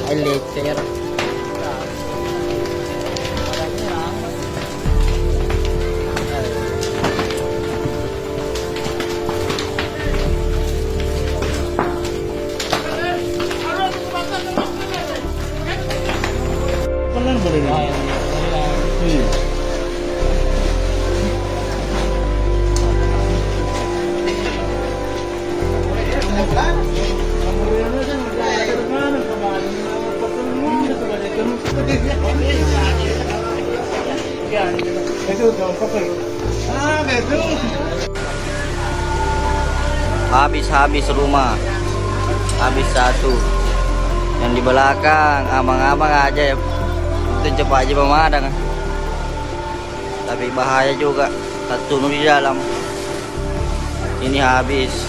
Elixir. Habis rumah, habis satu. Yang di belakang amang-amang aja ya, itu cepat aja pemadam. Tapi bahaya juga, satu di dalam. Ini habis.